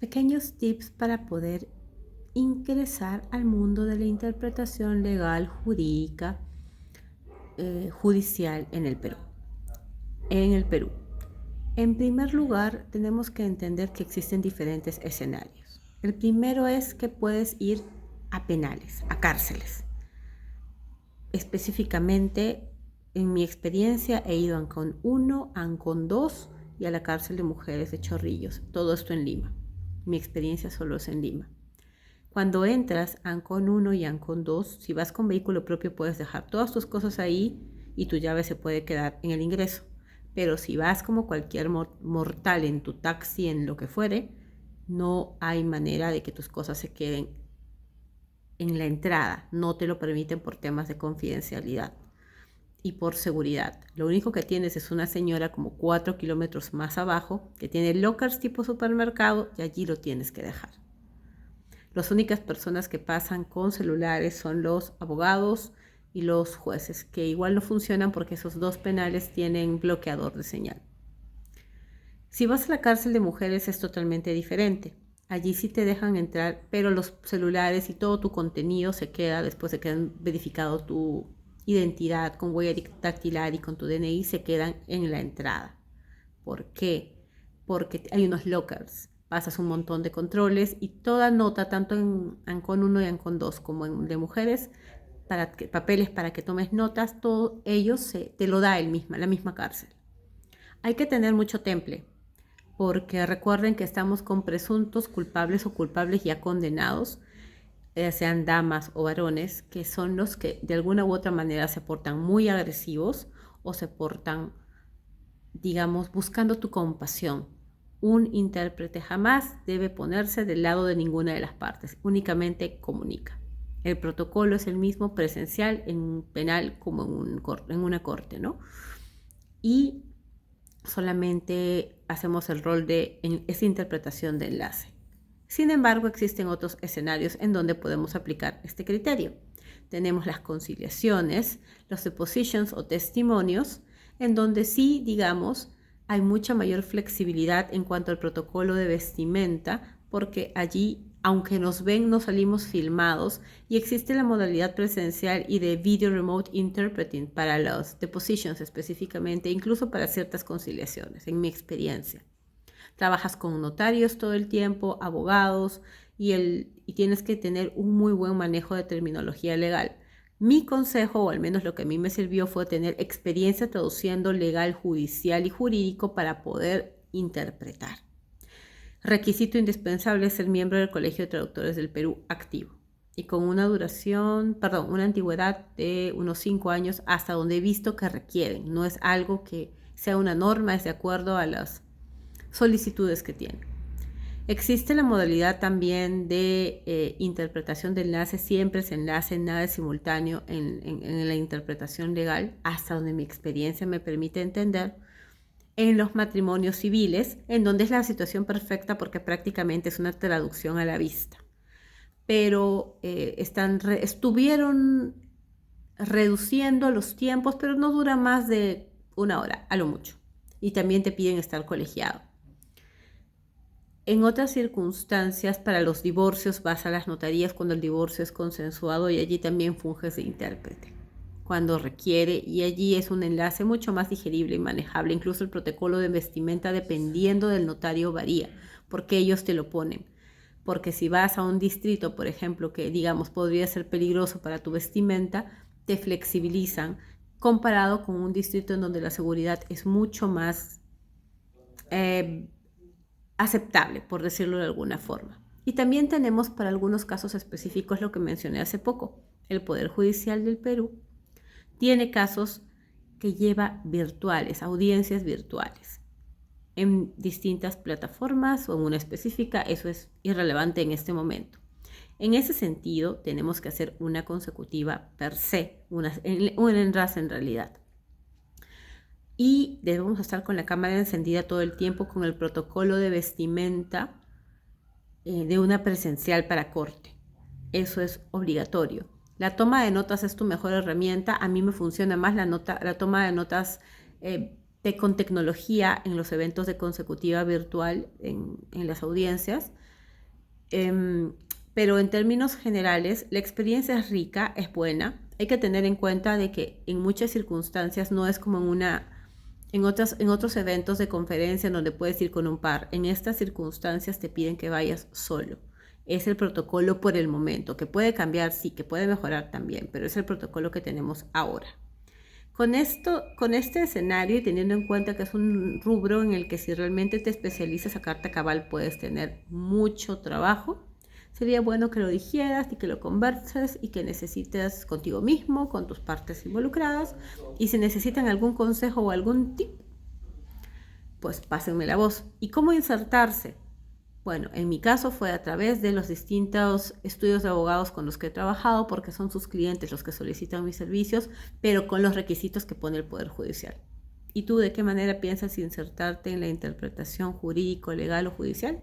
Pequeños tips para poder ingresar al mundo de la interpretación legal, jurídica, judicial en el Perú. En primer lugar, tenemos que entender que existen diferentes escenarios. El primero es que puedes ir a penales, a cárceles. Específicamente, en mi experiencia, he ido a Ancón 1, a Ancón 2 y a la cárcel de mujeres de Chorrillos. Todo esto en Lima. Mi experiencia solo es en Lima. Cuando entras a Ancón 1 y Ancón 2, si vas con vehículo propio puedes dejar todas tus cosas ahí y tu llave se puede quedar en el ingreso. Pero si vas como cualquier mortal en tu taxi, en lo que fuere, no hay manera de que tus cosas se queden en la entrada. No te lo permiten por temas de confidencialidad y por seguridad. Lo único que tienes es una señora como 4 kilómetros más abajo que tiene lockers tipo supermercado y allí lo tienes que dejar. Las únicas personas que pasan con celulares son los abogados y los jueces, que igual no funcionan porque esos dos penales tienen bloqueador de señal. Si vas a la cárcel de mujeres es totalmente diferente. Allí sí te dejan entrar, pero los celulares y todo tu contenido se queda después de que han verificado tu identidad con huella dactilar y con tu DNI, se quedan en la entrada. ¿Por qué? Porque hay unos lockers. Pasas un montón de controles y toda nota, tanto en Ancón 1 y Ancón 2 como en de mujeres, papeles para que tomes notas, todo ello te lo da la misma cárcel. Hay que tener mucho temple, porque recuerden que estamos con presuntos culpables o culpables ya condenados, sean damas o varones, que son los que de alguna u otra manera se portan muy agresivos o se portan, digamos, buscando tu compasión. Un intérprete jamás debe ponerse del lado de ninguna de las partes, únicamente comunica. El protocolo es el mismo presencial en un penal como en una corte, ¿no? Y solamente hacemos el rol de esa interpretación de enlace. Sin embargo, existen otros escenarios en donde podemos aplicar este criterio. Tenemos las conciliaciones, los depositions o testimonios, en donde sí, digamos, hay mucha mayor flexibilidad en cuanto al protocolo de vestimenta, porque allí, aunque nos ven, no salimos filmados y existe la modalidad presencial y de video remote interpreting para los depositions específicamente, incluso para ciertas conciliaciones, en mi experiencia. Trabajas con notarios todo el tiempo, abogados, y tienes que tener un muy buen manejo de terminología legal. Mi consejo, o al menos lo que a mí me sirvió, fue tener experiencia traduciendo legal, judicial y jurídico para poder interpretar. Requisito indispensable es ser miembro del Colegio de Traductores del Perú activo y con una antigüedad de unos 5 años hasta donde he visto que requieren. No es algo que sea una norma, es de acuerdo a las solicitudes que tienen. Existe la modalidad también de interpretación de enlace, siempre es enlace, nada es simultáneo en la interpretación legal, hasta donde mi experiencia me permite entender, en los matrimonios civiles, en donde es la situación perfecta porque prácticamente es una traducción a la vista. Pero estuvieron reduciendo los tiempos, pero no dura más de 1 hora, a lo mucho. Y también te piden estar colegiado. En otras circunstancias, para los divorcios vas a las notarías cuando el divorcio es consensuado y allí también funges de intérprete cuando requiere, y allí es un enlace mucho más digerible y manejable. Incluso el protocolo de vestimenta, dependiendo del notario, varía, porque ellos te lo ponen. Porque si vas a un distrito, por ejemplo, que digamos podría ser peligroso para tu vestimenta, te flexibilizan comparado con un distrito en donde la seguridad es mucho más aceptable, por decirlo de alguna forma. Y también tenemos para algunos casos específicos lo que mencioné hace poco. El Poder Judicial del Perú tiene casos que lleva virtuales, audiencias virtuales, en distintas plataformas o en una específica. Eso es irrelevante en este momento. En ese sentido, tenemos que hacer una consecutiva per se, un enlace en realidad. Y debemos estar con la cámara encendida todo el tiempo con el protocolo de vestimenta de una presencial para corte. Eso es obligatorio. La toma de notas es tu mejor herramienta. A mí me funciona más la toma de notas con tecnología en los eventos de consecutiva virtual en las audiencias, Pero en términos generales, la experiencia es rica, es buena. Hay que tener en cuenta de que en muchas circunstancias no es como en otros eventos de conferencia en donde puedes ir con un par. En estas circunstancias te piden que vayas solo. Es el protocolo por el momento, que puede cambiar, sí, que puede mejorar también, pero es el protocolo que tenemos ahora. Con este escenario y teniendo en cuenta que es un rubro en el que si realmente te especializas a carta cabal puedes tener mucho trabajo, sería bueno que lo dijeras y que lo converses y que necesites contigo mismo, con tus partes involucradas, y si necesitan algún consejo o algún tip, pues pásenme la voz. ¿Y cómo insertarse? Bueno, en mi caso fue a través de los distintos estudios de abogados con los que he trabajado, porque son sus clientes los que solicitan mis servicios, pero con los requisitos que pone el Poder Judicial. ¿Y tú de qué manera piensas insertarte en la interpretación jurídico, legal o judicial?